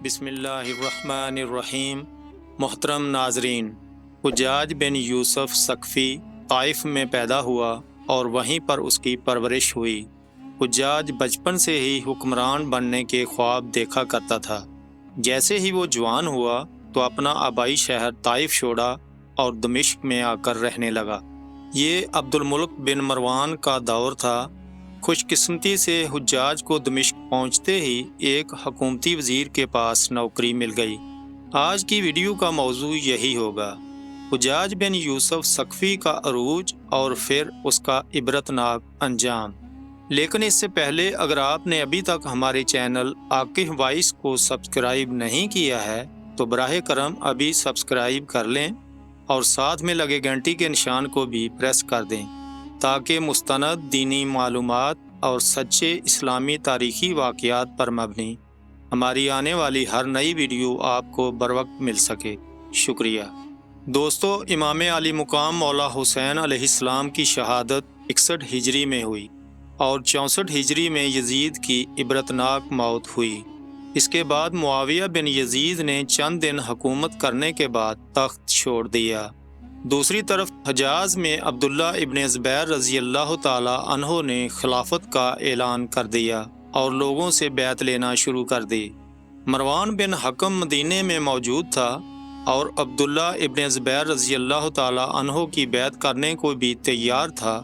بسم اللہ الرحمن الرحیم۔ محترم ناظرین، حجاج بن یوسف ثقفی طائف میں پیدا ہوا اور وہیں پر اس کی پرورش ہوئی۔ حجاج بچپن سے ہی حکمران بننے کے خواب دیکھا کرتا تھا۔ جیسے ہی وہ جوان ہوا تو اپنا آبائی شہر طائف چھوڑا اور دمشق میں آ کر رہنے لگا۔ یہ عبد الملک بن مروان کا دور تھا۔ خوش قسمتی سے حجاج کو دمشق پہنچتے ہی ایک حکومتی وزیر کے پاس نوکری مل گئی۔ آج کی ویڈیو کا موضوع یہی ہوگا، حجاج بن یوسف ثقفی کا عروج اور پھر اس کا عبرتناک انجام۔ لیکن اس سے پہلے اگر آپ نے ابھی تک ہمارے چینل عاقف وائس کو سبسکرائب نہیں کیا ہے تو براہ کرم ابھی سبسکرائب کر لیں اور ساتھ میں لگے گھنٹی کے نشان کو بھی پریس کر دیں تاکہ مستند دینی معلومات اور سچے اسلامی تاریخی واقعات پر مبنی ہماری آنے والی ہر نئی ویڈیو آپ کو بروقت مل سکے۔ شکریہ دوستو، امام علی مقام مولا حسین علیہ السلام کی شہادت 61 ہجری میں ہوئی اور 64 ہجری میں یزید کی عبرتناک موت ہوئی۔ اس کے بعد معاویہ بن یزید نے چند دن حکومت کرنے کے بعد تخت چھوڑ دیا۔ دوسری طرف حجاز میں عبداللہ ابن زبیر رضی اللہ تعالی عنہ نے خلافت کا اعلان کر دیا اور لوگوں سے بیعت لینا شروع کر دی۔ مروان بن حکم مدینے میں موجود تھا اور عبداللہ ابن زبیر رضی اللہ تعالی عنہ کی بیعت کرنے کو بھی تیار تھا،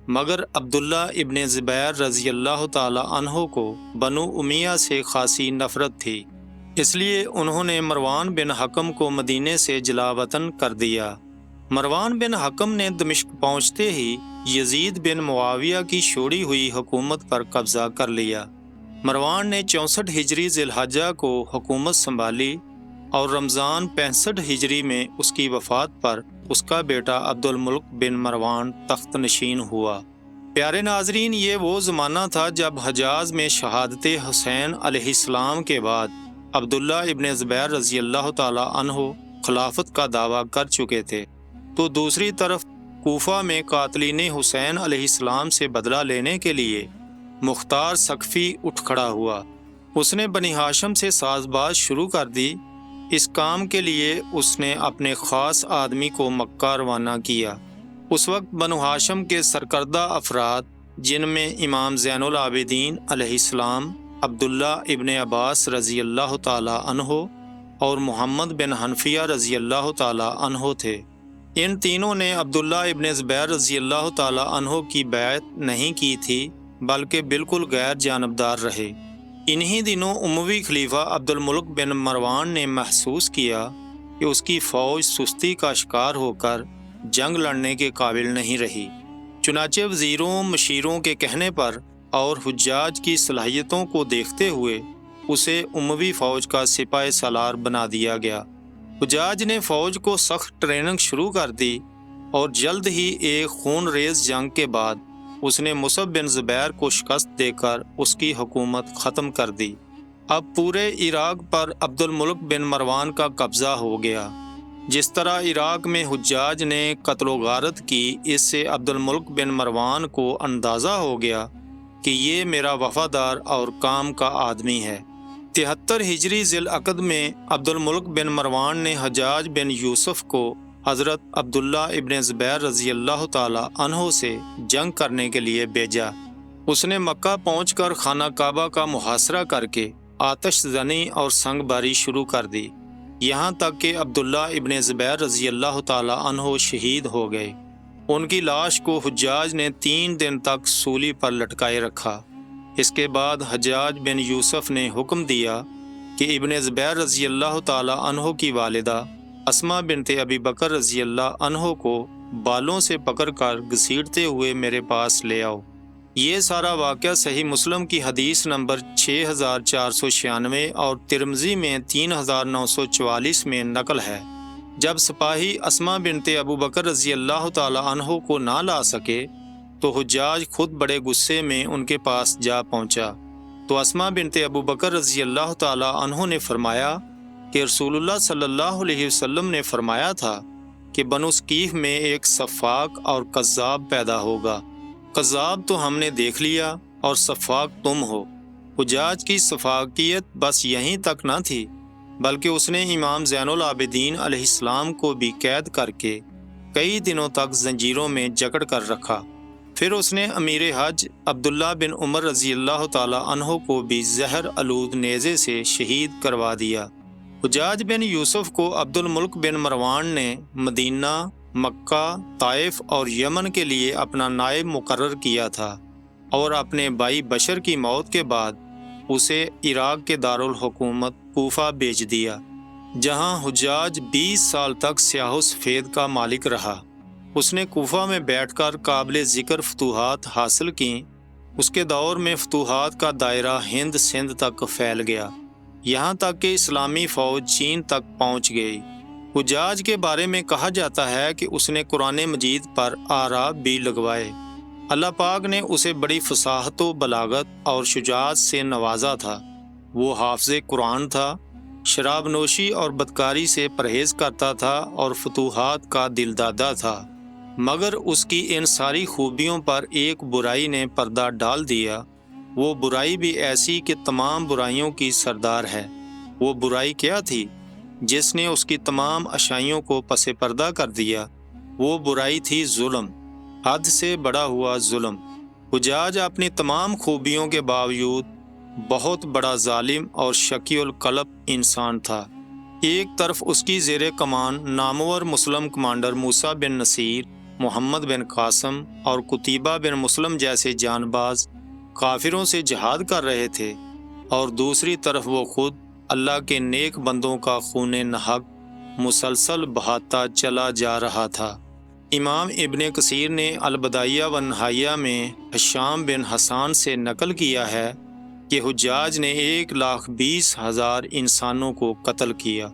مگر عبداللہ ابن زبیر رضی اللہ تعالی عنہ کو بنو امیہ سے خاصی نفرت تھی، اس لیے انہوں نے مروان بن حکم کو مدینے سے جلا وطن کر دیا۔ مروان بن حکم نے دمشق پہنچتے ہی یزید بن معاویہ کی چھوڑی ہوئی حکومت پر قبضہ کر لیا۔ مروان نے 64 ہجری ذی الحجہ کو حکومت سنبھالی اور رمضان 65 ہجری میں اس کی وفات پر اس کا بیٹا عبد الملک بن مروان تخت نشین ہوا۔ پیارے ناظرین، یہ وہ زمانہ تھا جب حجاز میں شہادت حسین علیہ السلام کے بعد عبداللہ ابن زبیر رضی اللہ تعالی عنہ خلافت کا دعویٰ کر چکے تھے، تو دوسری طرف کوفہ میں قاتلین حسین علیہ السلام سے بدلہ لینے کے لیے مختار ثقفی اٹھ کھڑا ہوا۔ اس نے بنی ہاشم سے ساز باز شروع کر دی۔ اس کام کے لیے اس نے اپنے خاص آدمی کو مکہ روانہ کیا۔ اس وقت بنو ہاشم کے سرکردہ افراد، جن میں امام زین العابدین علیہ السلام، عبداللہ ابن عباس رضی اللہ تعالی عنہ اور محمد بن حنفیہ رضی اللہ تعالی عنہ تھے۔ ان تینوں نے عبداللہ ابن زبیر رضی اللہ تعالی عنہ کی بیعت نہیں کی تھی، بلکہ بالکل غیر جانبدار رہے۔ انہی دنوں اموی خلیفہ عبد الملک بن مروان نے محسوس کیا کہ اس کی فوج سستی کا شکار ہو کر جنگ لڑنے کے قابل نہیں رہی۔ چنانچہ وزیروں مشیروں کے کہنے پر اور حجاج کی صلاحیتوں کو دیکھتے ہوئے اسے اموی فوج کا سپاہ سالار بنا دیا گیا۔ حجاج نے فوج کو سخت ٹریننگ شروع کر دی اور جلد ہی ایک خون ریز جنگ کے بعد اس نے مصعب بن زبیر کو شکست دے کر اس کی حکومت ختم کر دی۔ اب پورے عراق پر عبد الملک بن مروان کا قبضہ ہو گیا۔ جس طرح عراق میں حجاج نے قتل و غارت کی، اس سے عبد الملک بن مروان کو اندازہ ہو گیا کہ یہ میرا وفادار اور کام کا آدمی ہے۔ 73 ہجری ذی العقد میں عبد الملک بن مروان نے حجاج بن یوسف کو حضرت عبداللہ ابن زبیر رضی اللہ تعالی عنہ سے جنگ کرنے کے لیے بھیجا۔ اس نے مکہ پہنچ کر خانہ کعبہ کا محاصرہ کر کے آتش زنی اور سنگ باری شروع کر دی، یہاں تک کہ عبداللہ ابن زبیر رضی اللہ تعالی عنہ شہید ہو گئے۔ ان کی لاش کو حجاج نے 3 دن تک سولی پر لٹکائے رکھا۔ اس کے بعد حجاج بن یوسف نے حکم دیا کہ ابن زبیر رضی اللہ تعالی عنہ کی والدہ اسماء بنت ابی بکر رضی اللہ عنہ کو بالوں سے پکڑ کر گھسیٹتے ہوئے میرے پاس لے آؤ۔ یہ سارا واقعہ صحیح مسلم کی حدیث نمبر 6496 اور ترمذی میں 3944 میں نقل ہے۔ جب سپاہی اسماء بنت ابو بکر رضی اللہ تعالی عنہ کو نہ لا سکے تو حجاج خود بڑے غصے میں ان کے پاس جا پہنچا، تو اسماء بنت ابو بکر رضی اللہ تعالی عنہ نے فرمایا کہ رسول اللہ صلی اللہ علیہ وسلم نے فرمایا تھا کہ بنو ثقیف میں ایک سفاک اور کذاب پیدا ہوگا۔ کذاب تو ہم نے دیکھ لیا اور سفاک تم ہو۔ حجاج کی سفاکیت بس یہیں تک نہ تھی، بلکہ اس نے امام زین العابدین علیہ السلام کو بھی قید کر کے کئی دنوں تک زنجیروں میں جکڑ کر رکھا۔ پھر اس نے امیر حج عبداللہ بن عمر رضی اللہ تعالی عنہ کو بھی زہر آلود نیزے سے شہید کروا دیا۔ حجاج بن یوسف کو عبد الملک بن مروان نے مدینہ، مکہ، طائف اور یمن کے لیے اپنا نائب مقرر کیا تھا، اور اپنے بھائی بشر کی موت کے بعد اسے عراق کے دارالحکومت کوفہ بھیج دیا، جہاں حجاج 20 سال تک سیاہ و سفید کا مالک رہا۔ اس نے کوفہ میں بیٹھ کر قابل ذکر فتوحات حاصل کیں۔ اس کے دور میں فتوحات کا دائرہ ہند سندھ تک پھیل گیا، یہاں تک کہ اسلامی فوج چین تک پہنچ گئی۔ حجاج کے بارے میں کہا جاتا ہے کہ اس نے قرآن مجید پر آراب بھی لگوائے۔ اللہ پاک نے اسے بڑی فصاحت و بلاغت اور شجاعت سے نوازا تھا۔ وہ حافظ قرآن تھا، شراب نوشی اور بدکاری سے پرہیز کرتا تھا اور فتوحات کا دلدادہ تھا، مگر اس کی ان ساری خوبیوں پر ایک برائی نے پردہ ڈال دیا۔ وہ برائی بھی ایسی کہ تمام برائیوں کی سردار ہے۔ وہ برائی کیا تھی جس نے اس کی تمام اچھائیوں کو پس پردہ کر دیا؟ وہ برائی تھی ظلم، حد سے بڑا ہوا ظلم۔ حجاج اپنی تمام خوبیوں کے باوجود بہت بڑا ظالم اور شقی القلب انسان تھا۔ ایک طرف اس کی زیر کمان نامور مسلم کمانڈر موسیٰ بن نصیر، محمد بن قاسم اور قتیبہ بن مسلم جیسے جان باز کافروں سے جہاد کر رہے تھے، اور دوسری طرف وہ خود اللہ کے نیک بندوں کا خون نحق مسلسل بہاتا چلا جا رہا تھا۔ امام ابن کثیر نے البدایہ و نہایہ میں ہشام بن حسان سے نقل کیا ہے کہ حجاج نے 1,20,000 انسانوں کو قتل کیا۔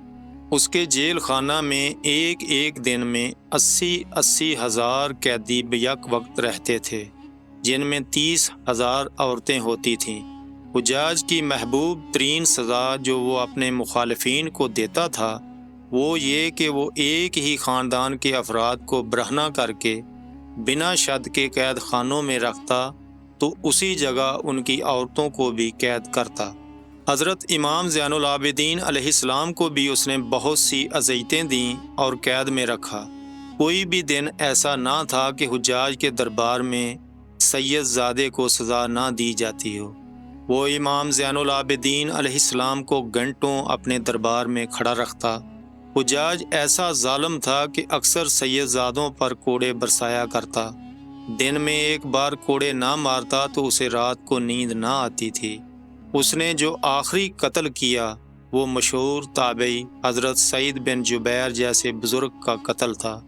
اس کے جیل خانہ میں ایک ایک دن میں 80 ہزار قیدی بیک وقت رہتے تھے، جن میں 30,000 عورتیں ہوتی تھیں۔ حجاج کی محبوب ترین سزا جو وہ اپنے مخالفین کو دیتا تھا وہ یہ کہ وہ ایک ہی خاندان کے افراد کو برہنہ کر کے بنا شد کے قید خانوں میں رکھتا تو اسی جگہ ان کی عورتوں کو بھی قید کرتا۔ حضرت امام زین العابدین علیہ السلام کو بھی اس نے بہت سی اذیتیں دیں اور قید میں رکھا۔ کوئی بھی دن ایسا نہ تھا کہ حجاج کے دربار میں سید زادے کو سزا نہ دی جاتی ہو۔ وہ امام زین العابدین علیہ السلام کو گھنٹوں اپنے دربار میں کھڑا رکھتا۔ حجاج ایسا ظالم تھا کہ اکثر سید زادوں پر کوڑے برسایا کرتا۔ دن میں ایک بار کوڑے نہ مارتا تو اسے رات کو نیند نہ آتی تھی۔ اس نے جو آخری قتل کیا وہ مشہور تابعی حضرت سعید بن جبیر جیسے بزرگ کا قتل تھا۔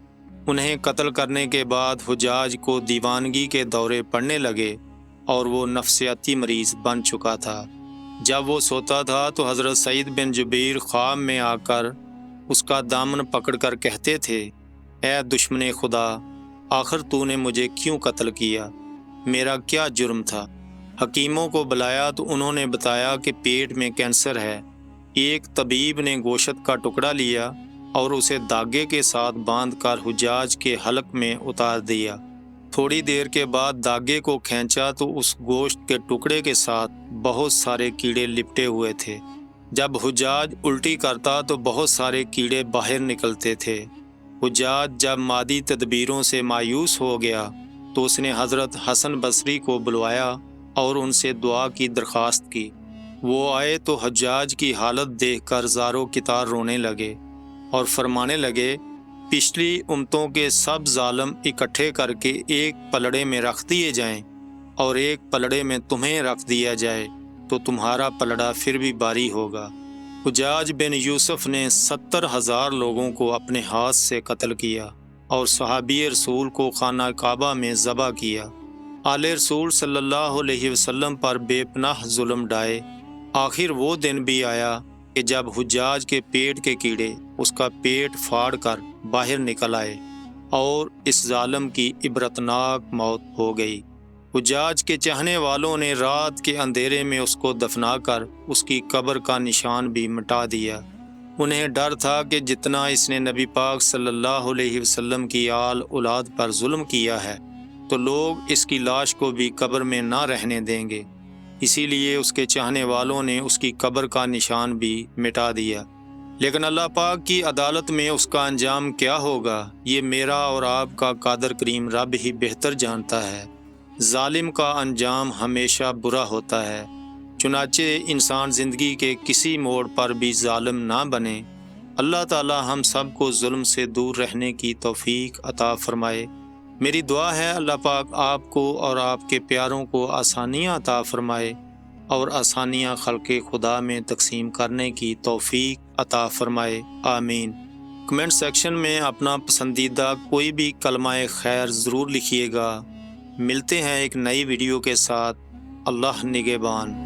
انہیں قتل کرنے کے بعد حجاج کو دیوانگی کے دورے پڑنے لگے اور وہ نفسیاتی مریض بن چکا تھا۔ جب وہ سوتا تھا تو حضرت سعید بن جبیر خواب میں آ کر اس کا دامن پکڑ کر کہتے تھے، اے دشمن خدا، آخر تو نے مجھے کیوں قتل کیا؟ میرا کیا جرم تھا؟ حکیموں کو بلایا تو انہوں نے بتایا کہ پیٹ میں کینسر ہے۔ ایک طبیب نے گوشت کا ٹکڑا لیا اور اسے داغے کے ساتھ باندھ کر حجاج کے حلق میں اتار دیا۔ تھوڑی دیر کے بعد داغے کو کھینچا تو اس گوشت کے ٹکڑے کے ساتھ بہت سارے کیڑے لپٹے ہوئے تھے۔ جب حجاج الٹی کرتا تو بہت سارے کیڑے باہر نکلتے تھے۔ حجاج جب مادی تدبیروں سے مایوس ہو گیا تو اس نے حضرت حسن بصری کو بلوایا اور ان سے دعا کی درخواست کی۔ وہ آئے تو حجاج کی حالت دیکھ کر زارو کتار رونے لگے اور فرمانے لگے، پچھلی امتوں کے سب ظالم اکٹھے کر کے ایک پلڑے میں رکھ دیے جائیں اور ایک پلڑے میں تمہیں رکھ دیا جائے تو تمہارا پلڑا پھر بھی باری ہوگا۔ حجاج بن یوسف نے 70,000 لوگوں کو اپنے ہاتھ سے قتل کیا اور صحابی رسول کو خانہ کعبہ میں ذبح کیا۔ آل رسول صلی اللہ علیہ وسلم پر بے پناہ ظلم ڈھائے۔ آخر وہ دن بھی آیا کہ جب حجاج کے پیٹ کے کیڑے اس کا پیٹ پھاڑ کر باہر نکل آئے اور اس ظالم کی عبرتناک موت ہو گئی۔ حجاج کے چاہنے والوں نے رات کے اندھیرے میں اس کو دفنا کر اس کی قبر کا نشان بھی مٹا دیا۔ انہیں ڈر تھا کہ جتنا اس نے نبی پاک صلی اللہ علیہ وسلم کی آل اولاد پر ظلم کیا ہے تو لوگ اس کی لاش کو بھی قبر میں نہ رہنے دیں گے، اسی لیے اس کے چاہنے والوں نے اس کی قبر کا نشان بھی مٹا دیا۔ لیکن اللہ پاک کی عدالت میں اس کا انجام کیا ہوگا، یہ میرا اور آپ کا قادر کریم رب ہی بہتر جانتا ہے۔ ظالم کا انجام ہمیشہ برا ہوتا ہے، چنانچہ انسان زندگی کے کسی موڑ پر بھی ظالم نہ بنے۔ اللہ تعالی ہم سب کو ظلم سے دور رہنے کی توفیق عطا فرمائے۔ میری دعا ہے اللہ پاک آپ کو اور آپ کے پیاروں کو آسانیاں عطا فرمائے اور آسانیاں خلق خدا میں تقسیم کرنے کی توفیق عطا فرمائے، آمین۔ کمنٹ سیکشن میں اپنا پسندیدہ کوئی بھی کلمہ خیر ضرور لکھیے گا۔ ملتے ہیں ایک نئی ویڈیو کے ساتھ۔ اللہ نگہبان۔